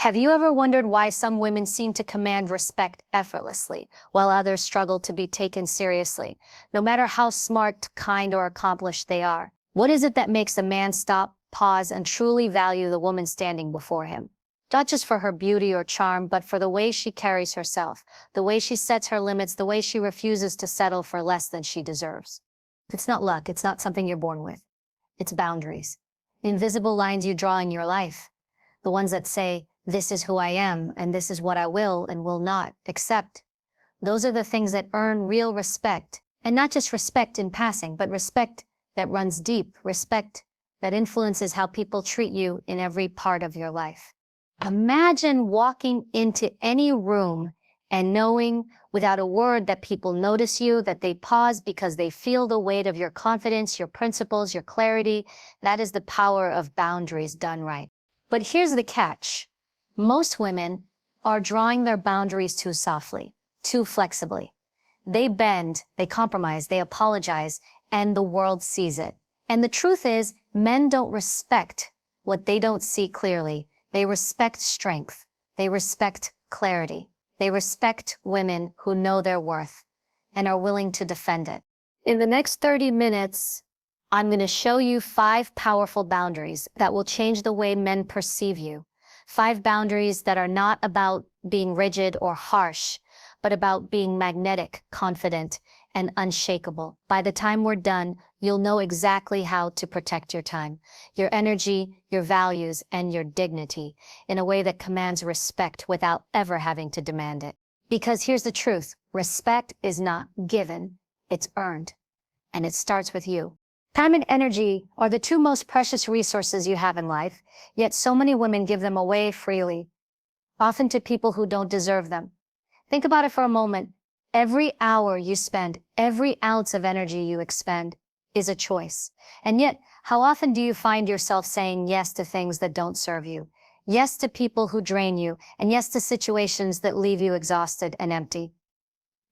Have you ever wondered why some women seem to command respect effortlessly, while others struggle to be taken seriously, no matter how smart, kind, or accomplished they are? What is it that makes a man stop, pause, and truly value the woman standing before him? Not just for her beauty or charm, but for the way she carries herself, the way she sets her limits, the way she refuses to settle for less than she deserves. It's not luck, it's not something you're born with. It's boundaries. The invisible lines you draw in your life. The ones that say, this is who I am, and this is what I will and will not accept. Those are the things that earn real respect, and not just respect in passing, but respect that runs deep, respect that influences how people treat you in every part of your life. Imagine walking into any room and knowing without a word that people notice you, that they pause because they feel the weight of your confidence, your principles, your clarity. That is the power of boundaries done right. But here's the catch. Most women are drawing their boundaries too softly, too flexibly. They bend, they compromise, they apologize, and the world sees it. And the truth is, men don't respect what they don't see clearly. They respect strength. They respect clarity. They respect women who know their worth and are willing to defend it. In the next 30 minutes, I'm going to show you 5 powerful boundaries that will change the way men perceive you. 5 boundaries that are not about being rigid or harsh, but about being magnetic, confident, and unshakable. By the time we're done, you'll know exactly how to protect your time, your energy, your values, and your dignity in a way that commands respect without ever having to demand it. Because here's the truth, respect is not given, it's earned. And it starts with you. Time and energy are the 2 most precious resources you have in life, yet so many women give them away freely, often to people who don't deserve them. Think about it for a moment. Every hour you spend, every ounce of energy you expend is a choice. And yet, how often do you find yourself saying yes to things that don't serve you? Yes to people who drain you, and yes to situations that leave you exhausted and empty.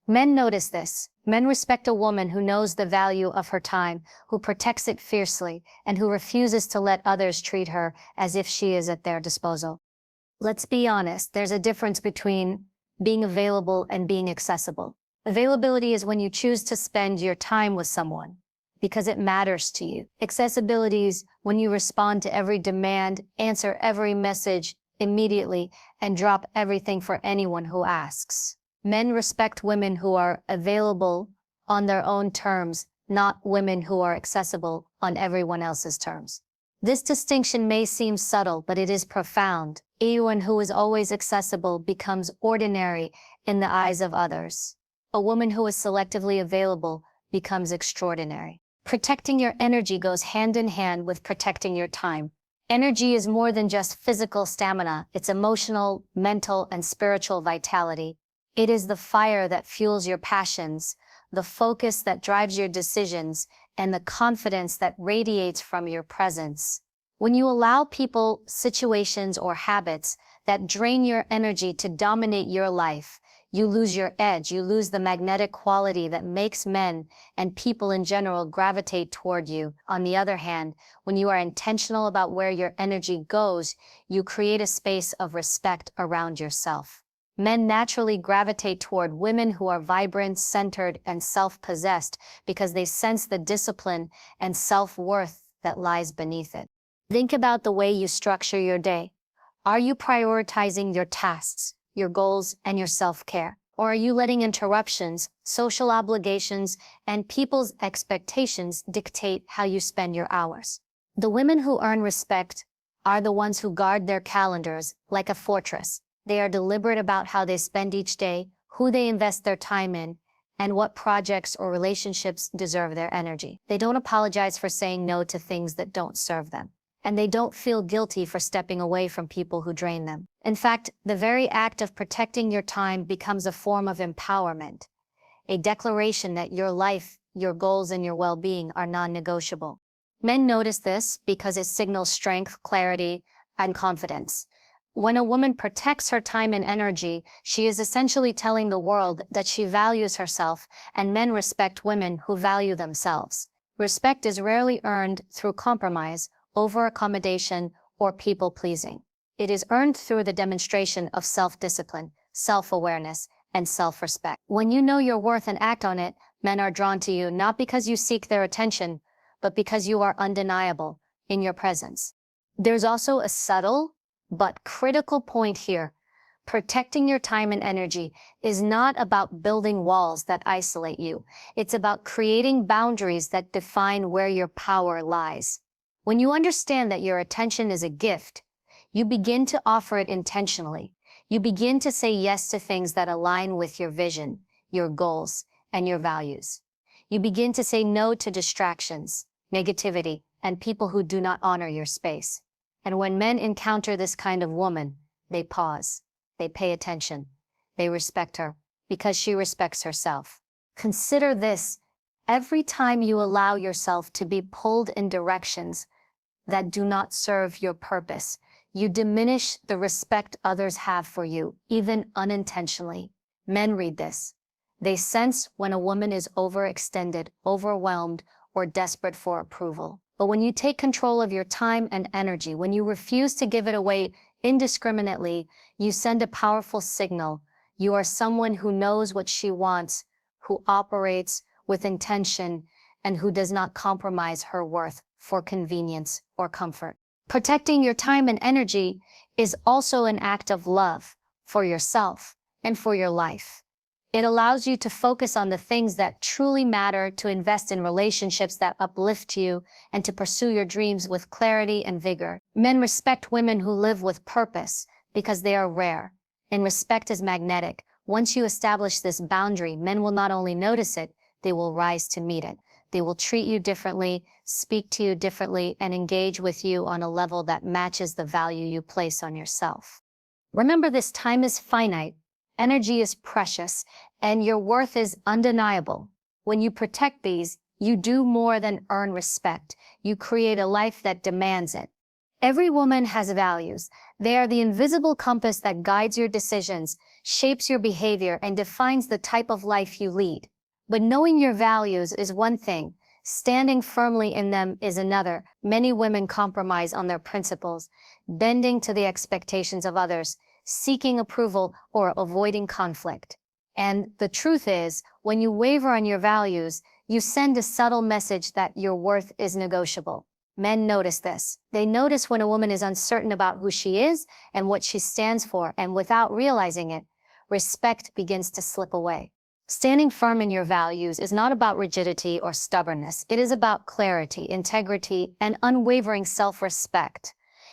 Men notice this. Men respect a woman who knows the value of her time, who protects it fiercely, and who refuses to let others treat her as if she is at their disposal. Let's be honest, there's a difference between being available and being accessible. Availability is when you choose to spend your time with someone because it matters to you. Accessibility is when you respond to every demand, answer every message immediately, and drop everything for anyone who asks. Men respect women who are available on their own terms, not women who are accessible on everyone else's terms. This distinction may seem subtle, but it is profound. Anyone who is always accessible becomes ordinary in the eyes of others. A woman who is selectively available becomes extraordinary. Protecting your energy goes hand in hand with protecting your time. Energy is more than just physical stamina. It's emotional, mental, and spiritual vitality. It is the fire that fuels your passions, the focus that drives your decisions, and the confidence that radiates from your presence. When you allow people, situations, or habits that drain your energy to dominate your life, you lose your edge, you lose the magnetic quality that makes men and people in general gravitate toward you. On the other hand, when you are intentional about where your energy goes, you create a space of respect around yourself. Men naturally gravitate toward women who are vibrant, centered, and self-possessed because they sense the discipline and self-worth that lies beneath it. Think about the way you structure your day. Are you prioritizing your tasks, your goals, and your self-care? Or are you letting interruptions, social obligations, and people's expectations dictate how you spend your hours? The women who earn respect are the ones who guard their calendars like a fortress. They are deliberate about how they spend each day, who they invest their time in, and what projects or relationships deserve their energy. They don't apologize for saying no to things that don't serve them. And they don't feel guilty for stepping away from people who drain them. In fact, the very act of protecting your time becomes a form of empowerment, a declaration that your life, your goals, and your well-being are non-negotiable. Men notice this because it signals strength, clarity, and confidence. When a woman protects her time and energy, she is essentially telling the world that she values herself, and men respect women who value themselves. Respect is rarely earned through compromise, over-accommodation, or people-pleasing. It is earned through the demonstration of self-discipline, self-awareness, and self-respect. When you know your worth and act on it, men are drawn to you not because you seek their attention, but because you are undeniable in your presence. There's also a subtle but critical point here. Protecting your time and energy is not about building walls that isolate you. It's about creating boundaries that define where your power lies. When you understand that your attention is a gift, you begin to offer it intentionally. You begin to say yes to things that align with your vision, your goals, and your values. You begin to say no to distractions, negativity, and people who do not honor your space. And when men encounter this kind of woman, they pause. They pay attention. They respect her because she respects herself. Consider this: every time you allow yourself to be pulled in directions that do not serve your purpose, you diminish the respect others have for you, even unintentionally. Men read this. They sense when a woman is overextended, overwhelmed, or desperate for approval. But when you take control of your time and energy, when you refuse to give it away indiscriminately, you send a powerful signal. You are someone who knows what she wants, who operates with intention, and who does not compromise her worth for convenience or comfort. Protecting your time and energy is also an act of love for yourself and for your life. It allows you to focus on the things that truly matter, to invest in relationships that uplift you, and to pursue your dreams with clarity and vigor. Men respect women who live with purpose because they are rare, and respect is magnetic. Once you establish this boundary, men will not only notice it, they will rise to meet it. They will treat you differently, speak to you differently, and engage with you on a level that matches the value you place on yourself. Remember this: time is finite, energy is precious, and your worth is undeniable. When you protect these, you do more than earn respect. You create a life that demands it. Every woman has values. They are the invisible compass that guides your decisions, shapes your behavior, and defines the type of life you lead. But knowing your values is one thing. Standing firmly in them is another. Many women compromise on their principles, bending to the expectations of others, seeking approval, or avoiding conflict. And the truth is, when you waver on your values, you send a subtle message that your worth is negotiable. Men notice this. They notice when a woman is uncertain about who she is and what she stands for, and without realizing it, respect begins to slip away. Standing firm in your values is not about rigidity or stubbornness. It is about clarity, integrity, and unwavering self-respect.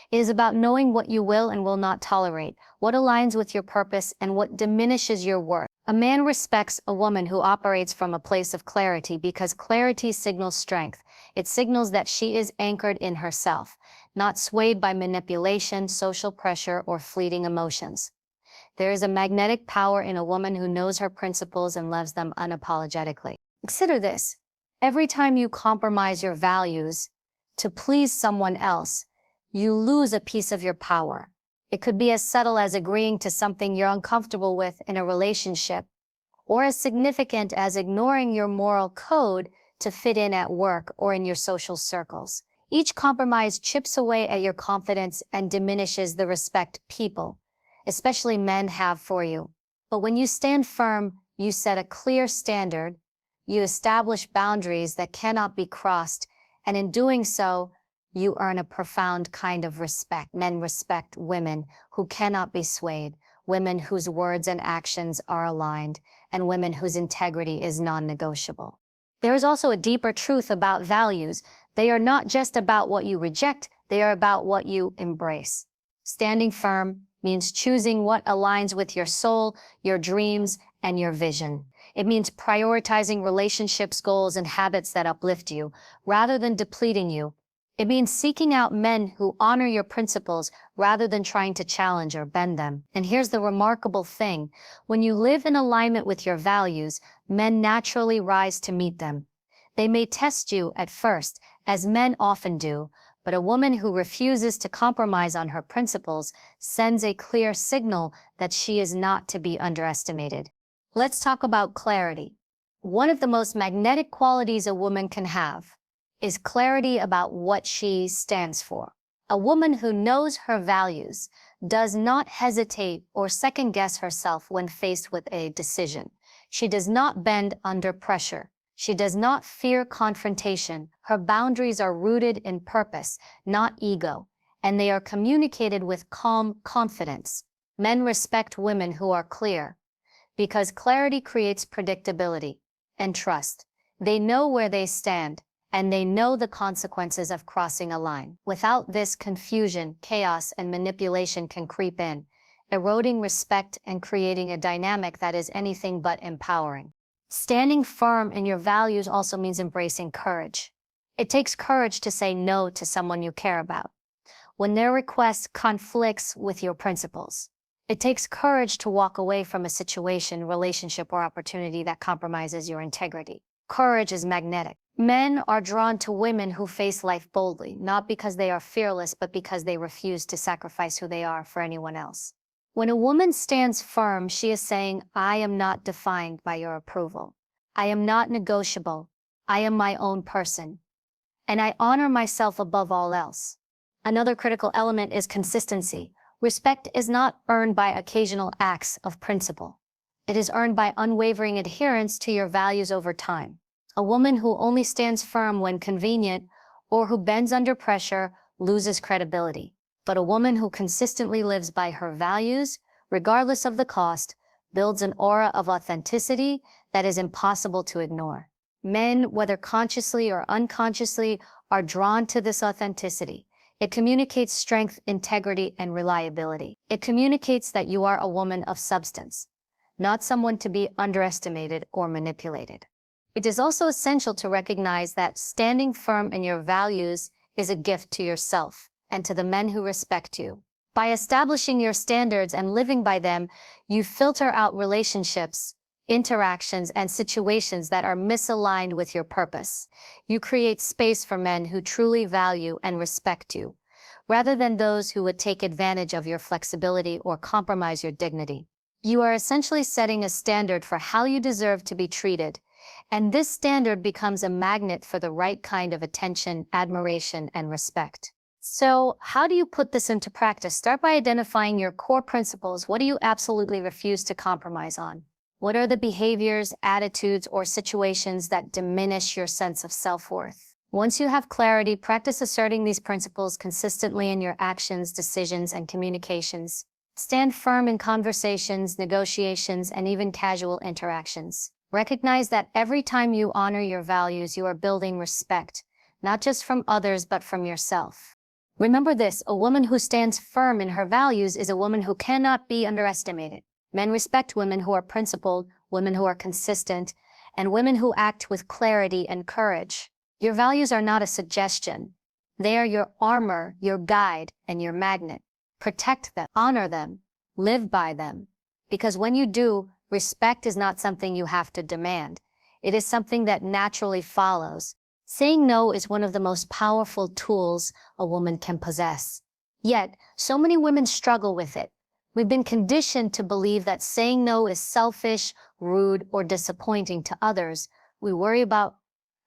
It is about knowing what you will and will not tolerate, what aligns with your purpose, and what diminishes your worth. A man respects a woman who operates from a place of clarity because clarity signals strength. It signals that she is anchored in herself, not swayed by manipulation, social pressure, or fleeting emotions. There is a magnetic power in a woman who knows her principles and loves them unapologetically. Consider this: every time you compromise your values to please someone else, you lose a piece of your power. It could be as subtle as agreeing to something you're uncomfortable with in a relationship, or as significant as ignoring your moral code to fit in at work or in your social circles. Each compromise chips away at your confidence and diminishes the respect people, especially men, have for you. But when you stand firm, you set a clear standard, you establish boundaries that cannot be crossed, and in doing so, you earn a profound kind of respect. Men respect women who cannot be swayed, women whose words and actions are aligned, and women whose integrity is non-negotiable. There is also a deeper truth about values. They are not just about what you reject, they are about what you embrace. Standing firm means choosing what aligns with your soul, your dreams, and your vision. It means prioritizing relationships, goals, and habits that uplift you, rather than depleting you. It means seeking out men who honor your principles rather than trying to challenge or bend them. And here's the remarkable thing: when you live in alignment with your values, men naturally rise to meet them. They may test you at first, as men often do, but a woman who refuses to compromise on her principles sends a clear signal that she is not to be underestimated. Let's talk about clarity. One of the most magnetic qualities a woman can have is clarity about what she stands for. A woman who knows her values, does not hesitate or second-guess herself when faced with a decision. She does not bend under pressure. She does not fear confrontation. Her boundaries are rooted in purpose, not ego, and they are communicated with calm confidence. Men respect women who are clear, because clarity creates predictability and trust. They know where they stand, and they know the consequences of crossing a line. Without this, confusion, chaos, and manipulation can creep in, eroding respect and creating a dynamic that is anything but empowering. Standing firm in your values also means embracing courage. It takes courage to say no to someone you care about when their request conflicts with your principles. It takes courage to walk away from a situation, relationship, or opportunity that compromises your integrity. Courage is magnetic. Men are drawn to women who face life boldly, not because they are fearless, but because they refuse to sacrifice who they are for anyone else. When a woman stands firm, she is saying, I am not defined by your approval. I am not negotiable. I am my own person. And I honor myself above all else. Another critical element is consistency. Respect is not earned by occasional acts of principle. It is earned by unwavering adherence to your values over time. A woman who only stands firm when convenient or who bends under pressure loses credibility. But a woman who consistently lives by her values, regardless of the cost, builds an aura of authenticity that is impossible to ignore. Men, whether consciously or unconsciously, are drawn to this authenticity. It communicates strength, integrity, and reliability. It communicates that you are a woman of substance, not someone to be underestimated or manipulated. It is also essential to recognize that standing firm in your values is a gift to yourself and to the men who respect you. By establishing your standards and living by them, you filter out relationships, interactions, and situations that are misaligned with your purpose. You create space for men who truly value and respect you, rather than those who would take advantage of your flexibility or compromise your dignity. You are essentially setting a standard for how you deserve to be treated, and this standard becomes a magnet for the right kind of attention, admiration, and respect. So, how do you put this into practice? Start by identifying your core principles. What do you absolutely refuse to compromise on? What are the behaviors, attitudes, or situations that diminish your sense of self-worth? Once you have clarity, practice asserting these principles consistently in your actions, decisions, and communications. Stand firm in conversations, negotiations, and even casual interactions. Recognize that every time you honor your values, you are building respect, not just from others, but from yourself. Remember this, a woman who stands firm in her values is a woman who cannot be underestimated. Men respect women who are principled, women who are consistent, and women who act with clarity and courage. Your values are not a suggestion. They are your armor, your guide, and your magnet. Protect them, honor them, live by them. Because when you do, respect is not something you have to demand. It is something that naturally follows. Saying no is one of the most powerful tools a woman can possess. Yet, so many women struggle with it. We've been conditioned to believe that saying no is selfish, rude, or disappointing to others. We worry about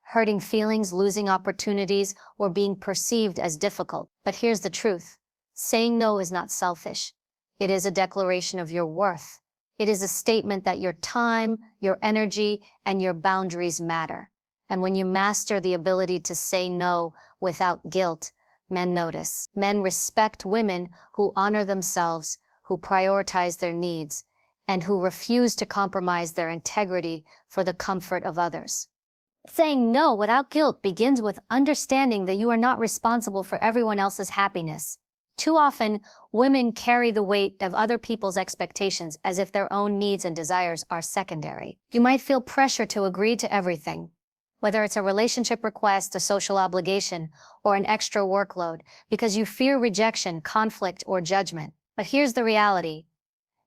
hurting feelings, losing opportunities, or being perceived as difficult. But here's the truth. Saying no is not selfish. It is a declaration of your worth. It is a statement that your time, your energy, and your boundaries matter. And when you master the ability to say no without guilt, men notice. Men respect women who honor themselves, who prioritize their needs, and who refuse to compromise their integrity for the comfort of others. Saying no without guilt begins with understanding that you are not responsible for everyone else's happiness. Too often, women carry the weight of other people's expectations as if their own needs and desires are secondary. You might feel pressure to agree to everything, whether it's a relationship request, a social obligation, or an extra workload, because you fear rejection, conflict, or judgment. But here's the reality.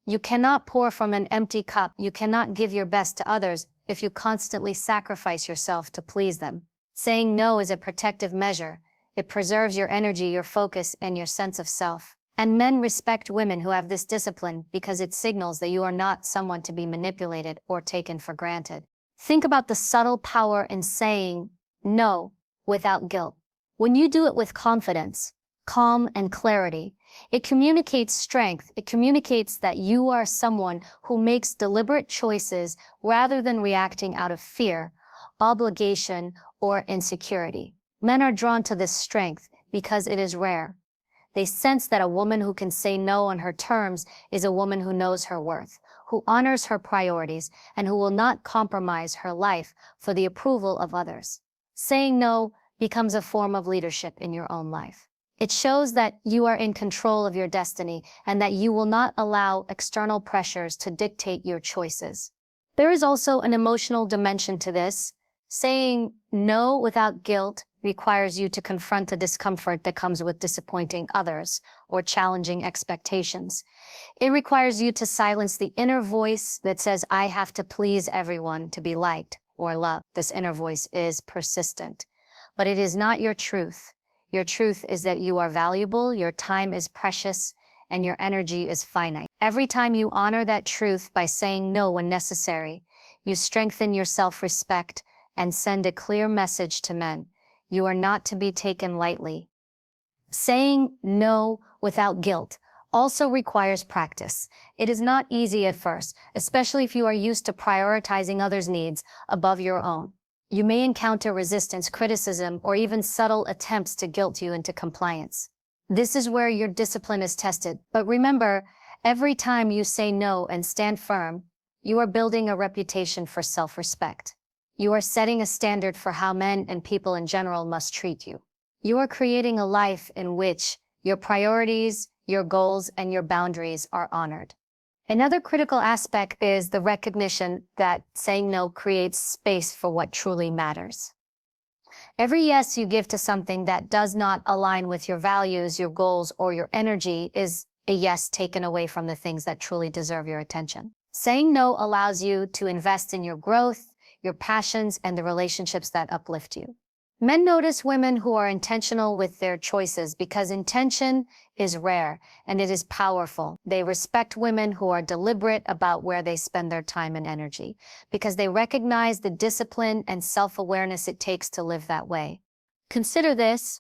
You cannot pour from an empty cup. You cannot give your best to others if you constantly sacrifice yourself to please them. Saying no is a protective measure. It preserves your energy, your focus, and your sense of self. And men respect women who have this discipline because it signals that you are not someone to be manipulated or taken for granted. Think about the subtle power in saying no without guilt. When you do it with confidence, calm, and clarity, It communicates strength. It communicates that you are someone who makes deliberate choices rather than reacting out of fear, obligation, or insecurity. Men are drawn to this strength because it is rare. They sense that a woman who can say no on her terms is a woman who knows her worth, who honors her priorities, and who will not compromise her life for the approval of others. Saying no becomes a form of leadership in your own life. It shows that you are in control of your destiny and that you will not allow external pressures to dictate your choices. There is also an emotional dimension to this. Saying no without guilt requires you to confront the discomfort that comes with disappointing others or challenging expectations. It requires you to silence the inner voice that says, I have to please everyone to be liked or loved. This inner voice is persistent, but it is not your truth. Your truth is that you are valuable, your time is precious, and your energy is finite. Every time you honor that truth by saying no when necessary, you strengthen your self-respect and send a clear message to men. You are not to be taken lightly. Saying no without guilt also requires practice. It is not easy at first, especially if you are used to prioritizing others' needs above your own. You may encounter resistance, criticism, or even subtle attempts to guilt you into compliance. This is where your discipline is tested. But remember, every time you say no and stand firm, you are building a reputation for self-respect. You are setting a standard for how men and people in general must treat you. You are creating a life in which your priorities, your goals, and your boundaries are honored. Another critical aspect is the recognition that saying no creates space for what truly matters. Every yes you give to something that does not align with your values, your goals, or your energy is a yes taken away from the things that truly deserve your attention. Saying no allows you to invest in your growth, your passions, and the relationships that uplift you. Men notice women who are intentional with their choices because intention is rare and it is powerful. They respect women who are deliberate about where they spend their time and energy because they recognize the discipline and self-awareness it takes to live that way. Consider this: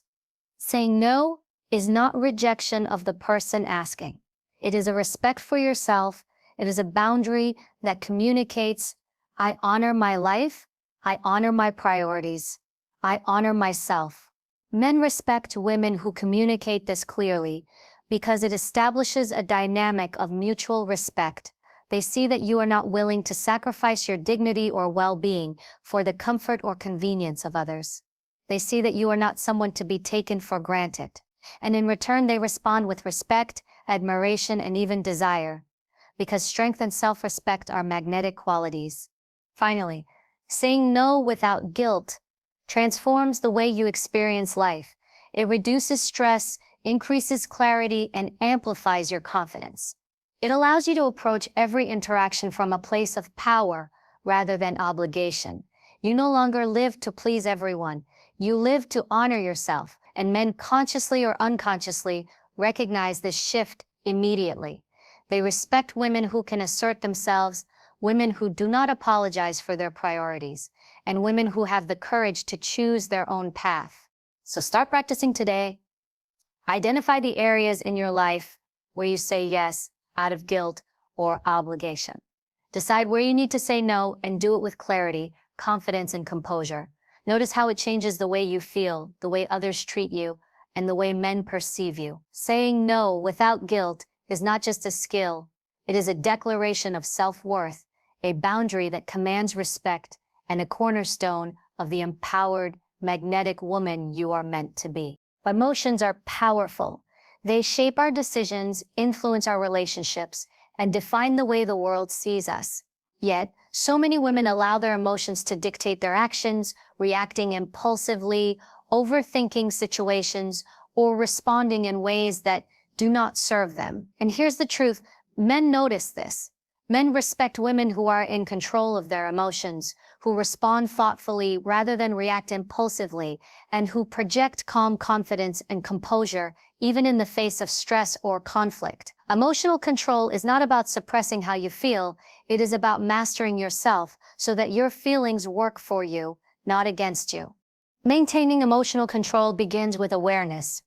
saying no is not rejection of the person asking. It is a respect for yourself. It is a boundary that communicates, I honor my life, I honor my priorities, I honor myself. Men respect women who communicate this clearly because it establishes a dynamic of mutual respect. They see that you are not willing to sacrifice your dignity or well-being for the comfort or convenience of others. They see that you are not someone to be taken for granted. And in return, they respond with respect, admiration, and even desire, because strength and self-respect are magnetic qualities. Finally, saying no without guilt transforms the way you experience life. It reduces stress, increases clarity, and amplifies your confidence. It allows you to approach every interaction from a place of power rather than obligation. You no longer live to please everyone. You live to honor yourself, and men consciously or unconsciously recognize this shift immediately. They respect women who can assert themselves, women who do not apologize for their priorities, and women who have the courage to choose their own path. So start practicing today. Identify the areas in your life where you say yes out of guilt or obligation. Decide where you need to say no and do it with clarity, confidence, and composure. Notice how it changes the way you feel, the way others treat you, and the way men perceive you. Saying no without guilt is not just a skill. It is a declaration of self-worth, a boundary that commands respect, and a cornerstone of the empowered, magnetic woman you are meant to be. Emotions are powerful. They shape our decisions, influence our relationships, and define the way the world sees us. Yet, so many women allow their emotions to dictate their actions, reacting impulsively, overthinking situations, or responding in ways that do not serve them. And here's the truth: men notice this. Men respect women who are in control of their emotions, who respond thoughtfully rather than react impulsively, and who project calm confidence and composure even in the face of stress or conflict. Emotional control is not about suppressing how you feel. It is about mastering yourself so that your feelings work for you, not against you. Maintaining emotional control begins with awareness.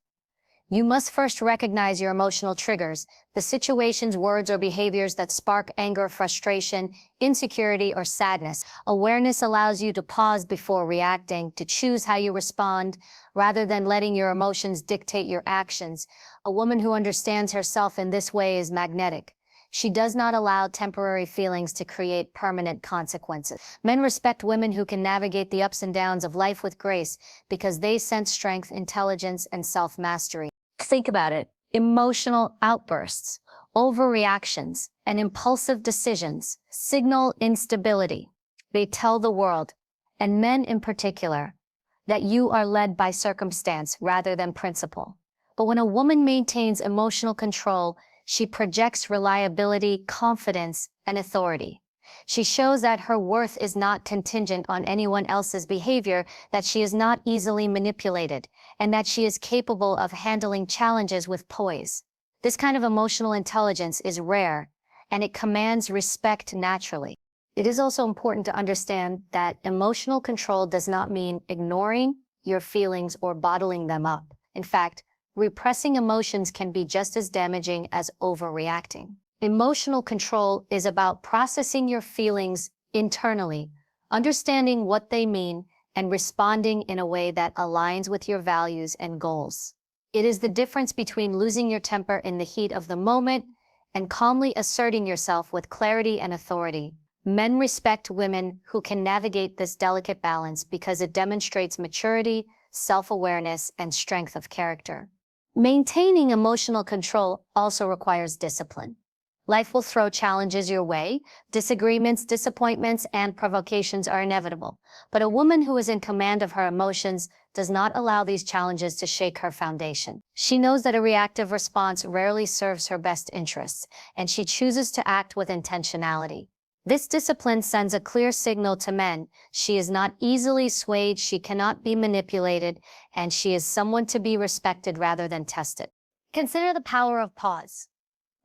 You must first recognize your emotional triggers, the situations, words, or behaviors that spark anger, frustration, insecurity, or sadness. Awareness allows you to pause before reacting, to choose how you respond, rather than letting your emotions dictate your actions. A woman who understands herself in this way is magnetic. She does not allow temporary feelings to create permanent consequences. Men respect women who can navigate the ups and downs of life with grace because they sense strength, intelligence, and self-mastery. Think about it. Emotional outbursts, overreactions, and impulsive decisions signal instability. They tell the world, and men in particular, that you are led by circumstance rather than principle. But when a woman maintains emotional control, she projects reliability, confidence, and authority. She shows that her worth is not contingent on anyone else's behavior, that she is not easily manipulated, and that she is capable of handling challenges with poise. This kind of emotional intelligence is rare, and it commands respect naturally. It is also important to understand that emotional control does not mean ignoring your feelings or bottling them up. In fact, repressing emotions can be just as damaging as overreacting. Emotional control is about processing your feelings internally, understanding what they mean, and responding in a way that aligns with your values and goals. It is the difference between losing your temper in the heat of the moment and calmly asserting yourself with clarity and authority. Men respect women who can navigate this delicate balance because it demonstrates maturity, self-awareness, and strength of character. Maintaining emotional control also requires discipline. Life will throw challenges your way. Disagreements, disappointments, and provocations are inevitable. But a woman who is in command of her emotions does not allow these challenges to shake her foundation. She knows that a reactive response rarely serves her best interests, and she chooses to act with intentionality. This discipline sends a clear signal to men. She is not easily swayed, she cannot be manipulated, and she is someone to be respected rather than tested. Consider the power of pause.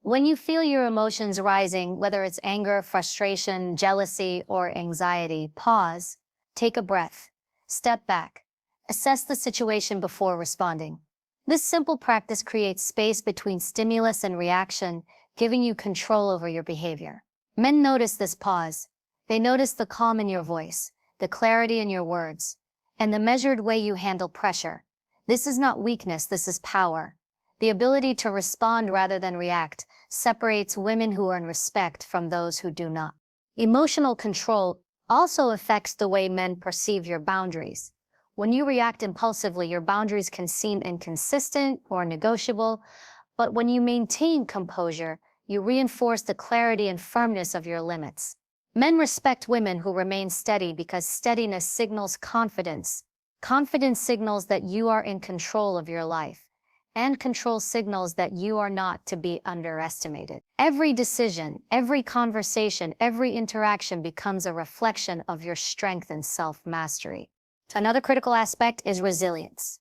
When you feel your emotions rising, whether it's anger, frustration, jealousy, or anxiety, pause, take a breath, step back, assess the situation before responding. This simple practice creates space between stimulus and reaction, giving you control over your behavior. Men notice this pause. They notice the calm in your voice, the clarity in your words, and the measured way you handle pressure. This is not weakness, this is power. The ability to respond rather than react separates women who earn respect from those who do not. Emotional control also affects the way men perceive your boundaries. When you react impulsively, your boundaries can seem inconsistent or negotiable, but when you maintain composure, you reinforce the clarity and firmness of your limits. Men respect women who remain steady because steadiness signals confidence. Confidence signals that you are in control of your life, and control signals that you are not to be underestimated. Every decision, every conversation, every interaction becomes a reflection of your strength and self-mastery. Another critical aspect is resilience.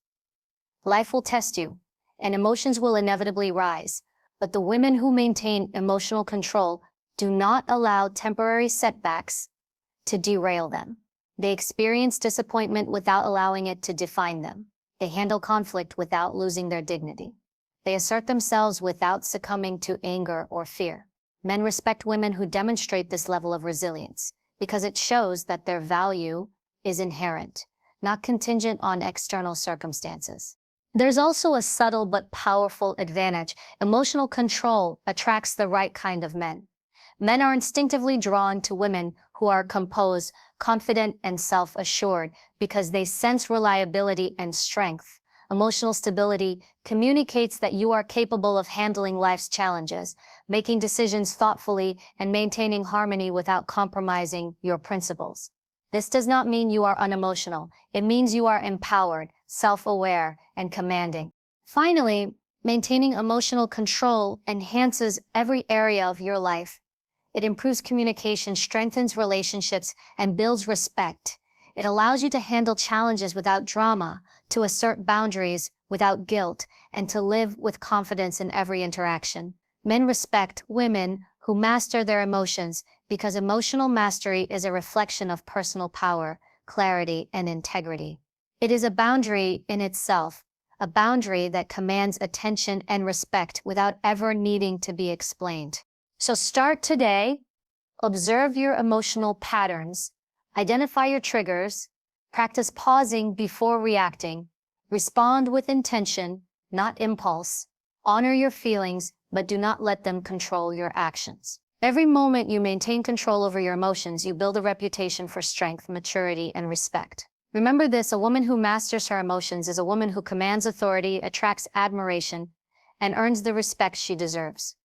Life will test you, and emotions will inevitably rise. But the women who maintain emotional control do not allow temporary setbacks to derail them. They experience disappointment without allowing it to define them. They handle conflict without losing their dignity. They assert themselves without succumbing to anger or fear. Men respect women who demonstrate this level of resilience because it shows that their value is inherent, not contingent on external circumstances. There's also a subtle but powerful advantage. Emotional control attracts the right kind of men. Men are instinctively drawn to women who are composed, confident, and self-assured because they sense reliability and strength. Emotional stability communicates that you are capable of handling life's challenges, making decisions thoughtfully, and maintaining harmony without compromising your principles. This does not mean you are unemotional. It means you are empowered, self-aware, and commanding. Finally, maintaining emotional control enhances every area of your life. It improves communication, strengthens relationships, and builds respect. It allows you to handle challenges without drama, to assert boundaries without guilt, and to live with confidence in every interaction. Men respect women who master their emotions because emotional mastery is a reflection of personal power, clarity, and integrity. It is a boundary in itself, a boundary that commands attention and respect without ever needing to be explained. So start today, observe your emotional patterns, identify your triggers, practice pausing before reacting, respond with intention, not impulse, honor your feelings, but do not let them control your actions. Every moment you maintain control over your emotions, you build a reputation for strength, maturity, and respect. Remember this, a woman who masters her emotions is a woman who commands authority, attracts admiration, and earns the respect she deserves.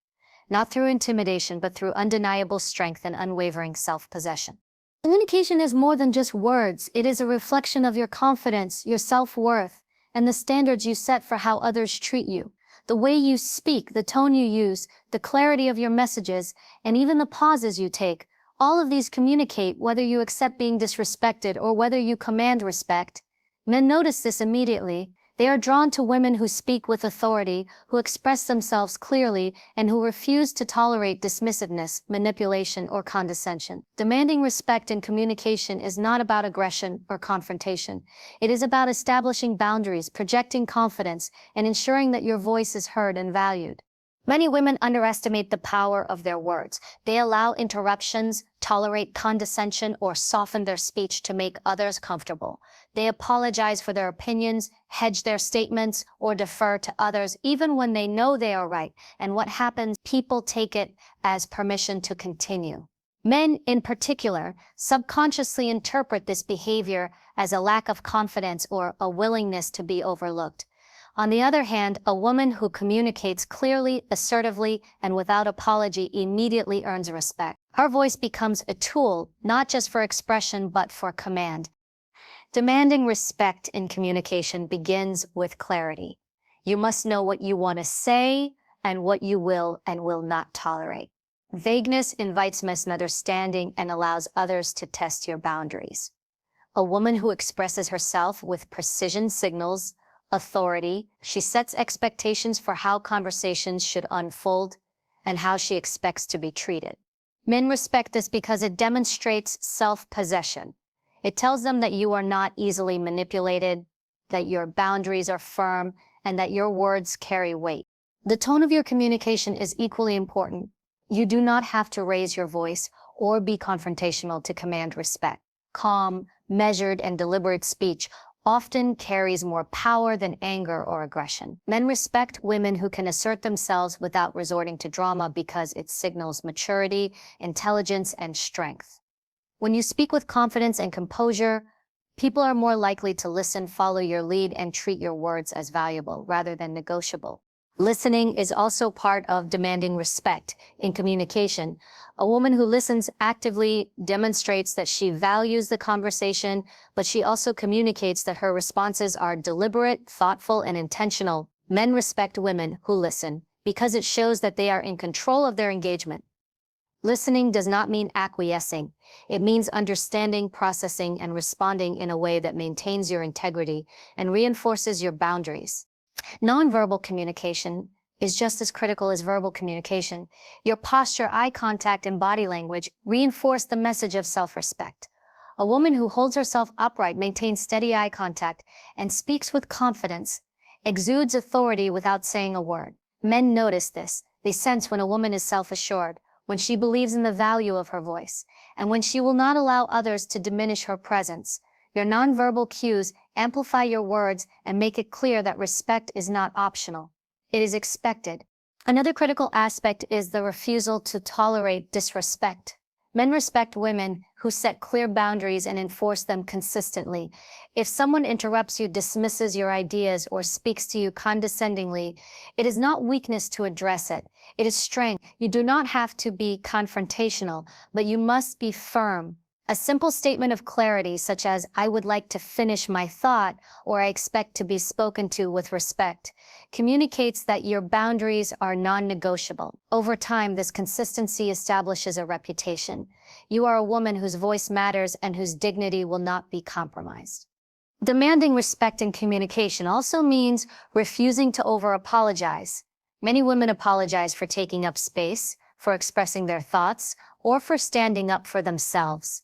Not through intimidation, but through undeniable strength and unwavering self-possession. Communication is more than just words. It is a reflection of your confidence, your self-worth, and the standards you set for how others treat you. The way you speak, the tone you use, the clarity of your messages, and even the pauses you take, all of these communicate whether you accept being disrespected or whether you command respect. Men notice this immediately. They are drawn to women who speak with authority, who express themselves clearly, and who refuse to tolerate dismissiveness, manipulation, or condescension. Demanding respect in communication is not about aggression or confrontation. It is about establishing boundaries, projecting confidence, and ensuring that your voice is heard and valued. Many women underestimate the power of their words. They allow interruptions, tolerate condescension, or soften their speech to make others comfortable. They apologize for their opinions, hedge their statements, or defer to others even when they know they are right. And what happens? People take it as permission to continue. Men, in particular, subconsciously interpret this behavior as a lack of confidence or a willingness to be overlooked. On the other hand, a woman who communicates clearly, assertively, and without apology immediately earns respect. Her voice becomes a tool, not just for expression, but for command. Demanding respect in communication begins with clarity. You must know what you want to say and what you will and will not tolerate. Vagueness invites misunderstanding and allows others to test your boundaries. A woman who expresses herself with precision signals authority. She sets expectations for how conversations should unfold and how she expects to be treated. Men respect this because it demonstrates self-possession. It tells them that you are not easily manipulated, that your boundaries are firm, and that your words carry weight. The tone of your communication is equally important. You do not have to raise your voice or be confrontational to command respect. Calm, measured, and deliberate speech often carries more power than anger or aggression. Men respect women who can assert themselves without resorting to drama because it signals maturity, intelligence, and strength. When you speak with confidence and composure, people are more likely to listen, follow your lead, and treat your words as valuable rather than negotiable. Listening is also part of demanding respect in communication. A woman who listens actively demonstrates that she values the conversation, but she also communicates that her responses are deliberate, thoughtful, and intentional. Men respect women who listen because it shows that they are in control of their engagement. Listening does not mean acquiescing. It means understanding, processing, and responding in a way that maintains your integrity and reinforces your boundaries. Nonverbal communication is just as critical as verbal communication. Your posture, eye contact, and body language reinforce the message of self-respect. A woman who holds herself upright, maintains steady eye contact, and speaks with confidence exudes authority without saying a word. Men notice this. They sense when a woman is self-assured, when she believes in the value of her voice, and when she will not allow others to diminish her presence. Your nonverbal cues amplify your words and make it clear that respect is not optional. It is expected. Another critical aspect is the refusal to tolerate disrespect. Men respect women who set clear boundaries and enforce them consistently. If someone interrupts you, dismisses your ideas, or speaks to you condescendingly, it is not weakness to address it. It is strength. You do not have to be confrontational, but you must be firm. A simple statement of clarity, such as, "I would like to finish my thought," or "I expect to be spoken to with respect," communicates that your boundaries are non-negotiable. Over time, this consistency establishes a reputation. You are a woman whose voice matters and whose dignity will not be compromised. Demanding respect in communication also means refusing to over-apologize. Many women apologize for taking up space, for expressing their thoughts, or for standing up for themselves.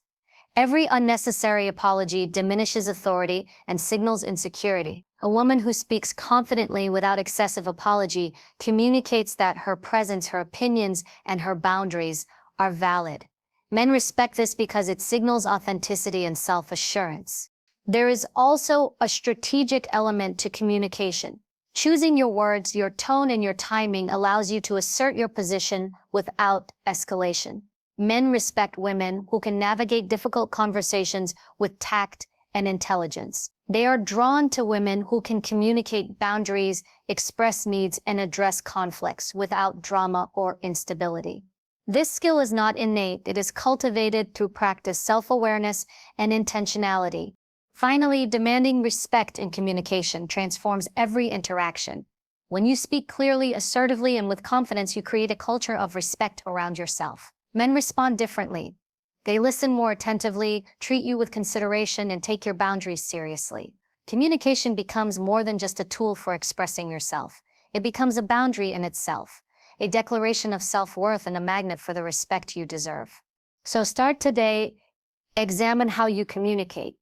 Every unnecessary apology diminishes authority and signals insecurity. A woman who speaks confidently without excessive apology communicates that her presence, her opinions, and her boundaries are valid. Men respect this because it signals authenticity and self-assurance. There is also a strategic element to communication. Choosing your words, your tone, and your timing allows you to assert your position without escalation. Men respect women who can navigate difficult conversations with tact and intelligence. They are drawn to women who can communicate boundaries, express needs, and address conflicts without drama or instability. This skill is not innate, it is cultivated through practice, self-awareness, and intentionality. Finally, demanding respect in communication transforms every interaction. When you speak clearly, assertively, and with confidence, you create a culture of respect around yourself. Men respond differently. They listen more attentively, treat you with consideration, and take your boundaries seriously. Communication becomes more than just a tool for expressing yourself. It becomes a boundary in itself, a declaration of self-worth and a magnet for the respect you deserve. So start today, examine how you communicate.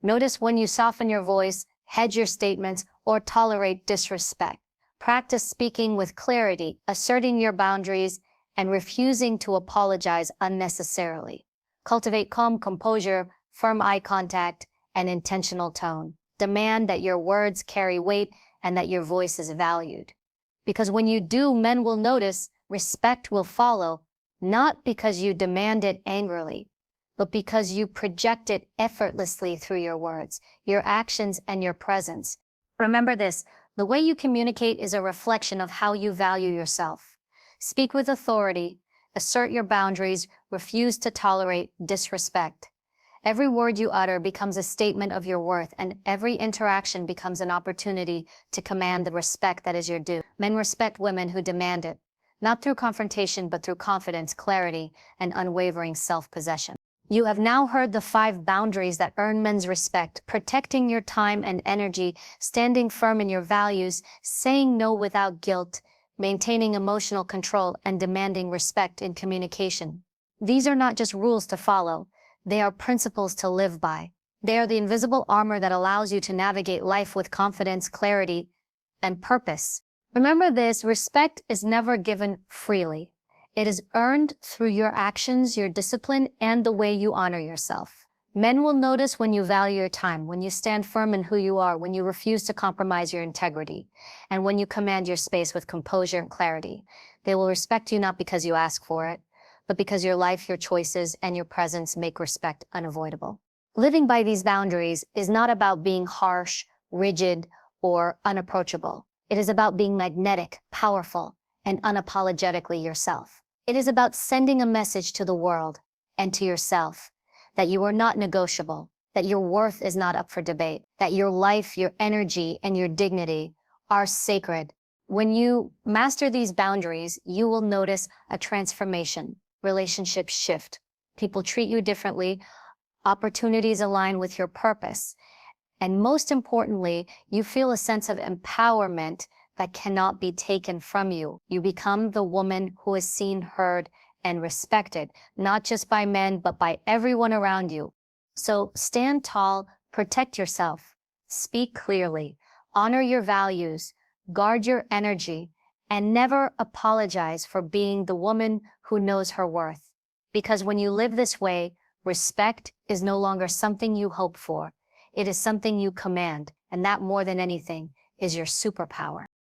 Notice when you soften your voice, hedge your statements, or tolerate disrespect. Practice speaking with clarity, asserting your boundaries, and refusing to apologize unnecessarily. Cultivate calm composure, firm eye contact, and intentional tone. Demand that your words carry weight and that your voice is valued. Because when you do, men will notice, respect will follow, not because you demand it angrily, but because you project it effortlessly through your words, your actions, and your presence. Remember this, the way you communicate is a reflection of how you value yourself. Speak with authority, assert your boundaries, refuse to tolerate disrespect. Every word you utter becomes a statement of your worth, and every interaction becomes an opportunity to command the respect that is your due. Men respect women who demand it, not through confrontation, but through confidence, clarity, and unwavering self-possession. You have now heard the 5 boundaries that earn men's respect: protecting your time and energy, standing firm in your values, saying no without guilt, maintaining emotional control, and demanding respect in communication. These are not just rules to follow. They are principles to live by. They are the invisible armor that allows you to navigate life with confidence, clarity, and purpose. Remember this, respect is never given freely. It is earned through your actions, your discipline, and the way you honor yourself. Men will notice when you value your time, when you stand firm in who you are, when you refuse to compromise your integrity, and when you command your space with composure and clarity. They will respect you not because you ask for it, but because your life, your choices, and your presence make respect unavoidable. Living by these boundaries is not about being harsh, rigid, or unapproachable. It is about being magnetic, powerful, and unapologetically yourself. It is about sending a message to the world and to yourself that you are not negotiable, that your worth is not up for debate, that your life, your energy, and your dignity are sacred. When you master these boundaries, you will notice a transformation. Relationships shift. People treat you differently. Opportunities align with your purpose. And most importantly, you feel a sense of empowerment that cannot be taken from you. You become the woman who is seen, heard, and respected, not just by men, but by everyone around you. So stand tall, protect yourself, speak clearly, honor your values, guard your energy, and never apologize for being the woman who knows her worth. Because when you live this way, respect is no longer something you hope for. It is something you command, and that more than anything is your superpower.